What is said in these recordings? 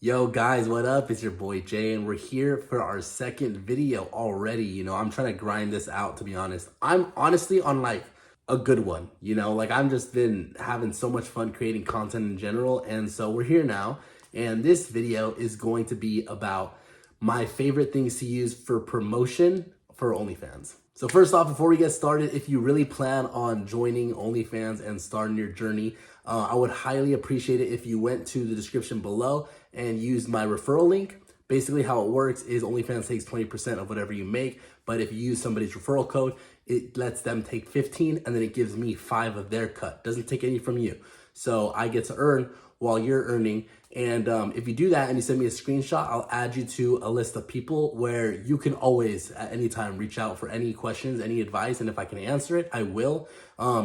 Yo guys, what up? It's your boy Jay and we're here for our second video already. I'm trying to grind this out, to be honest. I'm honestly on like a good one, I'm just been having so much fun creating content in general. And so we're here now. And this video is going to be about my favorite things to use for promotion for OnlyFans. So first off, before we get started, if you really plan on joining OnlyFans and starting your journey, I would highly appreciate it if you went to the description below and used my referral link. Basically how it works is OnlyFans takes 20% of whatever you make, but if you use somebody's referral code, it lets them take 15 and then it gives me 5 of their cut. Doesn't take any from you. So I get to earn while you're earning. And if you do that and you send me a screenshot, I'll add you to a list of people where you can always at any time reach out for any questions, any advice. And if I can answer it, I will,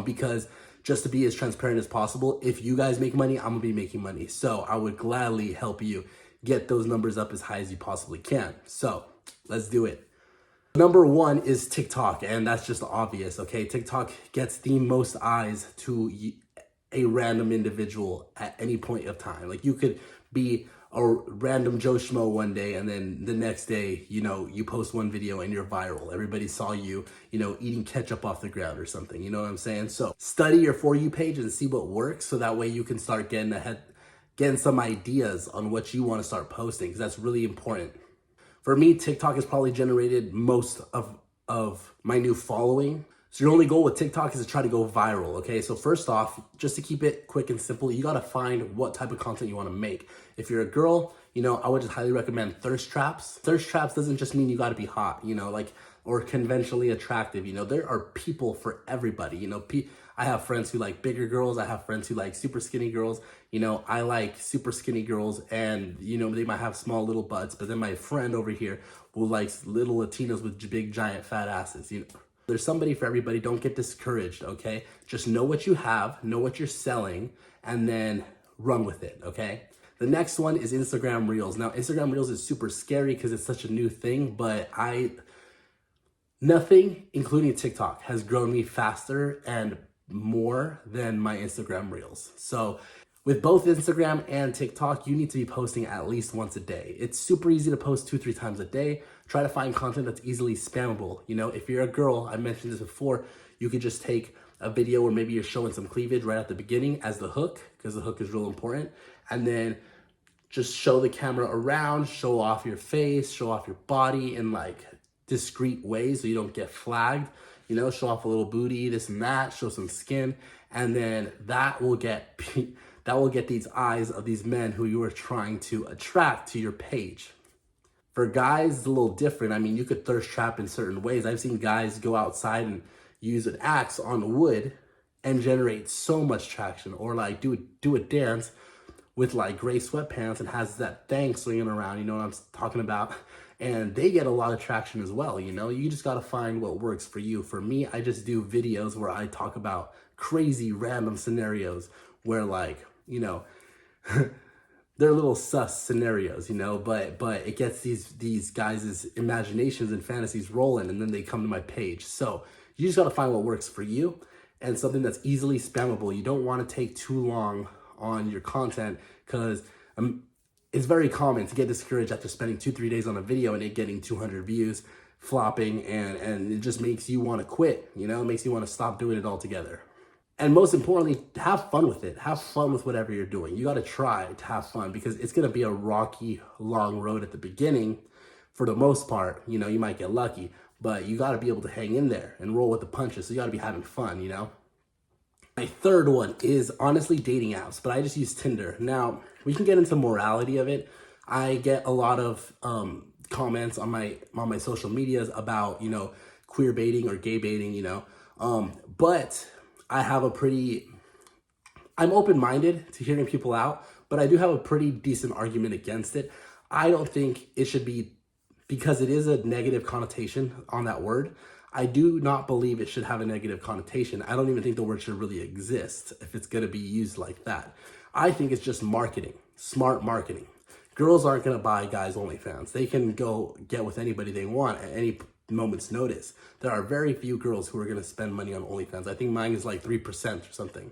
because just to be as transparent as possible, if you guys make money, I'm gonna be making money. So I would gladly help you get those numbers up as high as you possibly can. So let's do it. Number one is TikTok, and that's just obvious, okay? TikTok gets the most eyes to a random individual at any point of time. Like you could be a random Joe Schmo one day and then the next day, you post one video and you're viral. Everybody saw you, eating ketchup off the ground or something, you know what I'm saying? So study your For You page and see what works so that way you can start getting some ideas on what you want to start posting, because that's really important. For me, TikTok has probably generated most of my new following. So your only goal with TikTok is to try to go viral, okay? So first off, just to keep it quick and simple, you gotta find what type of content you wanna make. If you're a girl, I would just highly recommend thirst traps. Thirst traps doesn't just mean you gotta be hot, or conventionally attractive. There are people for everybody. I have friends who like bigger girls. I have friends who like super skinny girls. I like super skinny girls and, they might have small little butts, but then my friend over here who likes little Latinos with big, giant, fat asses, There's somebody for everybody. Don't get discouraged, okay? Just know what you have, know what you're selling, and then run with it, okay? The next one is Instagram Reels. Now, Instagram Reels is super scary because it's such a new thing, but nothing, including TikTok, has grown me faster and more than my Instagram Reels. So with both Instagram and TikTok, you need to be posting at least once a day. It's super easy to post 2-3 times a day. Try to find content that's easily spammable. If you're a girl, I mentioned this before, you could just take a video where maybe you're showing some cleavage right at the beginning as the hook, because the hook is real important. And then just show the camera around, show off your face, show off your body in like discreet ways so you don't get flagged. Show off a little booty, this and that, show some skin. And then that will get these eyes of these men who you are trying to attract to your page. For guys, it's a little different. I mean, you could thirst trap in certain ways. I've seen guys go outside and use an axe on wood and generate so much traction, or like do a dance with like gray sweatpants and has that thing swinging around, you know what I'm talking about? And they get a lot of traction as well, You just got to find what works for you. For me, I just do videos where I talk about crazy random scenarios where like, they're little sus scenarios, but it gets these guys' imaginations and fantasies rolling, and then they come to my page. So you just got to find what works for you and something that's easily spammable. You don't want to take too long on your content because it's very common to get discouraged after spending 2-3 days on a video and it getting 200 views, flopping, and it just makes you want to quit, it makes you want to stop doing it altogether. And most importantly, have fun with it. Have fun with whatever you're doing. You got to try to have fun because it's going to be a rocky, long road at the beginning. For the most part, you might get lucky, but you got to be able to hang in there and roll with the punches. So you got to be having fun, My third one is honestly dating apps, but I just use Tinder. Now, we can get into morality of it. I get a lot of comments on my social medias about, queer baiting or gay baiting, but I'm open-minded to hearing people out, but I do have a pretty decent argument against it. I don't think it should be, because it is a negative connotation on that word. I do not believe it should have a negative connotation. I don't even think the word should really exist if it's going to be used like that. I think it's just marketing, smart marketing. Girls aren't going to buy guys' OnlyFans. They can go get with anybody they want at any moment's notice. There are very few girls who are going to spend money on OnlyFans. I think mine is like 3% or something.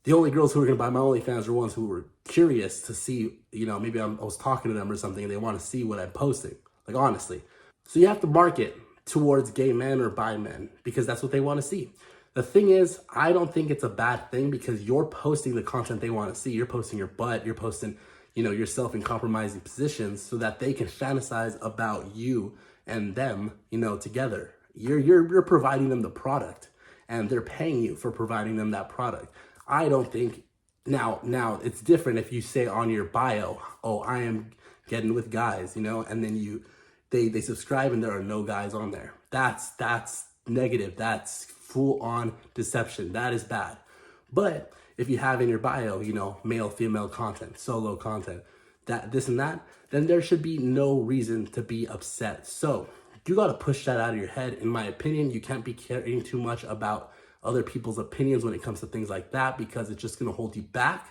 The only girls who are going to buy my OnlyFans are ones who were curious to see, maybe I was talking to them or something and they want to see what I'm posting. Like, honestly. So you have to market towards gay men or bi men because that's what they want to see. The thing is, I don't think it's a bad thing because you're posting the content they want to see. You're posting your butt. You're posting, yourself in compromising positions so that they can fantasize about you and them, together. You're providing them the product and they're paying you for providing them that product. I don't think now it's different if you say on your bio, oh, I am getting with guys, and then they subscribe and there are no guys on there. That's negative. That's full on deception. That is bad. But if you have in your bio, male, female content, solo content, this and that, then there should be no reason to be upset. So you got to push that out of your head. In my opinion, you can't be caring too much about other people's opinions when it comes to things like that because it's just going to hold you back.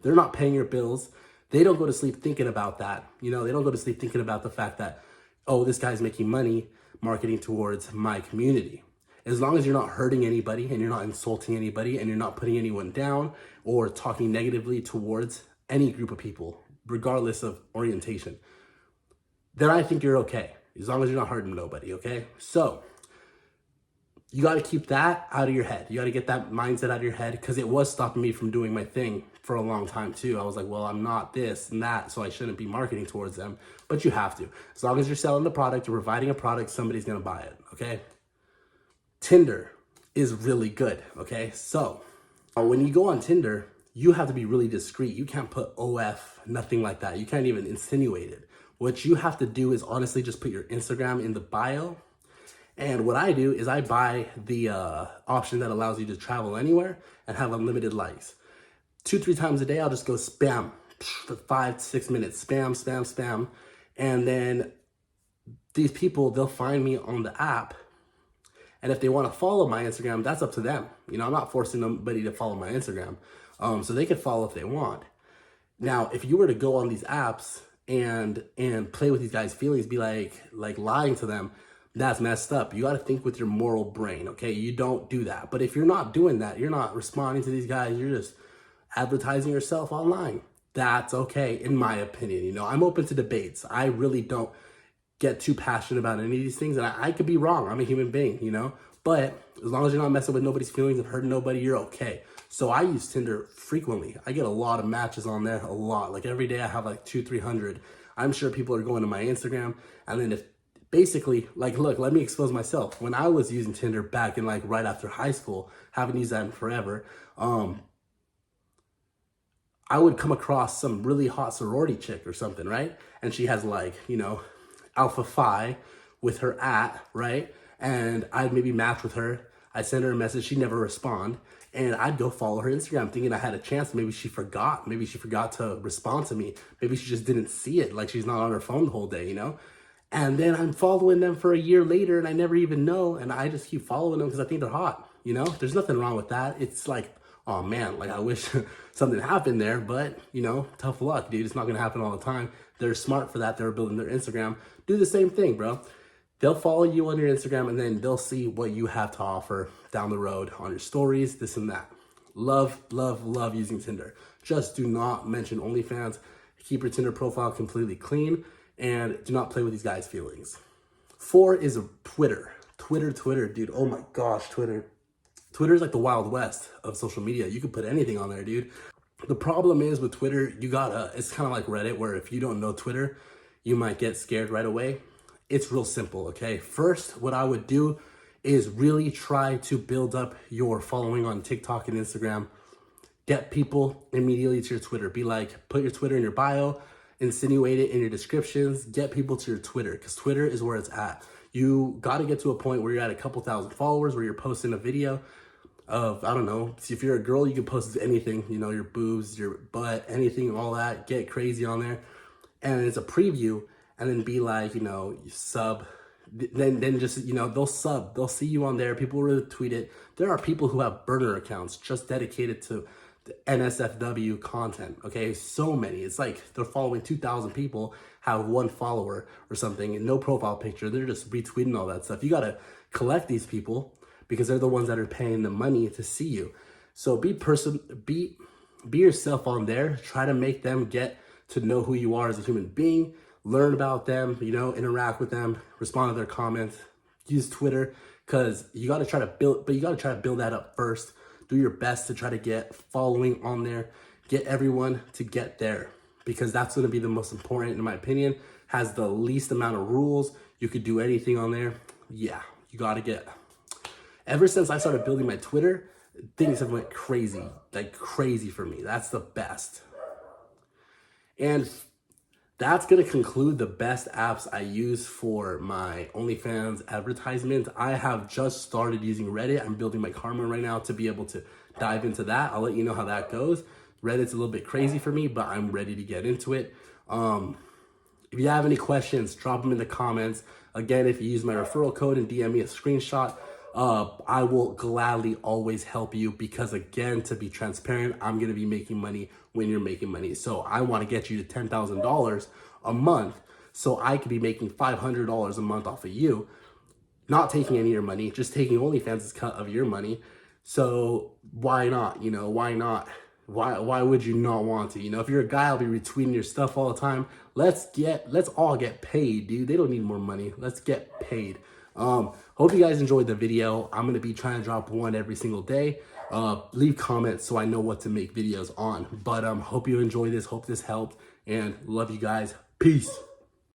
They're not paying your bills. They don't go to sleep thinking about that. They don't go to sleep thinking about the fact that, oh, this guy's making money marketing towards my community. As long as you're not hurting anybody and you're not insulting anybody and you're not putting anyone down or talking negatively towards any group of people, regardless of orientation, then I think you're okay. As long as you're not hurting nobody, okay? So you got to keep that out of your head. You got to get that mindset out of your head because it was stopping me from doing my thing for a long time too. I was like, well, I'm not this and that, so I shouldn't be marketing towards them. But you have to. As long as you're selling the product, you're providing a product, somebody's going to buy it, okay? Tinder is really good, okay? So when you go on Tinder, you have to be really discreet. You can't put OF, nothing like that. You can't even insinuate it. What you have to do is honestly just put your Instagram in the bio. And what I do is I buy the option that allows you to travel anywhere and have unlimited likes. 2-3 times a day, I'll just go spam for 5-6 minutes. Spam, spam, spam. And then these people, they'll find me on the app. And if they want to follow my Instagram, that's up to them. I'm not forcing anybody to follow my Instagram. So they can follow if they want. Now, if you were to go on these apps and play with these guys' feelings, be like lying to them, that's messed up. You got to think with your moral brain, okay? You don't do that. But if you're not doing that, you're not responding to these guys, you're just advertising yourself online. That's okay, in my opinion. I'm open to debates. I really don't get too passionate about any of these things. And I could be wrong. I'm a human being, But as long as you're not messing with nobody's feelings and hurting nobody, you're okay. So I use Tinder frequently. I get a lot of matches on there, a lot. Like every day I have like 200-300. I'm sure people are going to my Instagram. And then basically, look, let me expose myself. When I was using Tinder back in right after high school, haven't used that in forever, I would come across some really hot sorority chick or something, right? And she has Alpha Phi with her right? And I'd maybe match with her. I'd send her a message, she'd never respond. And I'd go follow her Instagram thinking I had a chance. Maybe she forgot. Maybe she forgot to respond to me. Maybe she just didn't see it. Like she's not on her phone the whole day, And then I'm following them for a year later and I never even know. And I just keep following them because I think they're hot, There's nothing wrong with that. It's like, oh man, I wish something happened there, but tough luck, dude. It's not gonna happen all the time. They're smart for that. They're building their Instagram. Do the same thing, bro. They'll follow you on your Instagram and then they'll see what you have to offer down the road on your stories, this and that. Love, love, love using Tinder. Just do not mention OnlyFans. Keep your Tinder profile completely clean and do not play with these guys' feelings. 4 is Twitter. Twitter, dude. Oh my gosh, Twitter. Twitter is like the Wild West of social media. You can put anything on there, dude. The problem is with Twitter, it's kind of like Reddit where if you don't know Twitter, you might get scared right away. It's real simple, okay? First, what I would do is really try to build up your following on TikTok and Instagram. Get people immediately to your Twitter. Be like, put your Twitter in your bio, insinuate it in your descriptions, get people to your Twitter because Twitter is where it's at. You got to get to a point where you're at a couple thousand followers where you're posting a video of, I don't know, if you're a girl, you can post anything, your boobs, your butt, anything, all that, get crazy on there. And it's a preview and then be like, you sub, then just, they'll see you on there. People will retweet it. There are people who have burner accounts just dedicated to the NSFW content, okay? So many. It's like they're following 2,000 people, have 1 follower or something, and no profile picture. They're just retweeting all that stuff. You got to collect these people because they're the ones that are paying the money to see you. So be yourself on there. Try to make them get to know who you are as a human being. Learn about them, you know, interact with them, respond to their comments. Use Twitter, because you got to try to build, but you got to try to build that up first. Do your best to try to get following on there. Get everyone to get there, because that's going to be the most important, in my opinion. Has the least amount of rules. You could do anything on there. Yeah, you got to get. Ever since I started building my Twitter, things have went crazy, like crazy for me. That's the best. And that's going to conclude the best apps I use for my OnlyFans advertisement. I have just started using Reddit. I'm building my karma right now to be able to dive into that. I'll let you know how that goes. Reddit's a little bit crazy for me, but I'm ready to get into it. If you have any questions, drop them in the comments. Again, if you use my referral code and DM me a screenshot, I will gladly always help you, because again, to be transparent, I'm going to be making money when you're making money. So I want to get you to $10,000 a month, so I could be making $500 a month off of you, not taking any of your money, just taking OnlyFans' cut of your money. So why not? You know, why not? Why would you not want to? You know, if you're a guy, I'll be retweeting your stuff all the time. Let's all get paid, dude. They don't need more money. Let's get paid. Hope you guys enjoyed the video. I'm going to be trying to drop one every single day. Leave comments so I know what to make videos on. But hope you enjoy this. Hope this helped. And love you guys. Peace.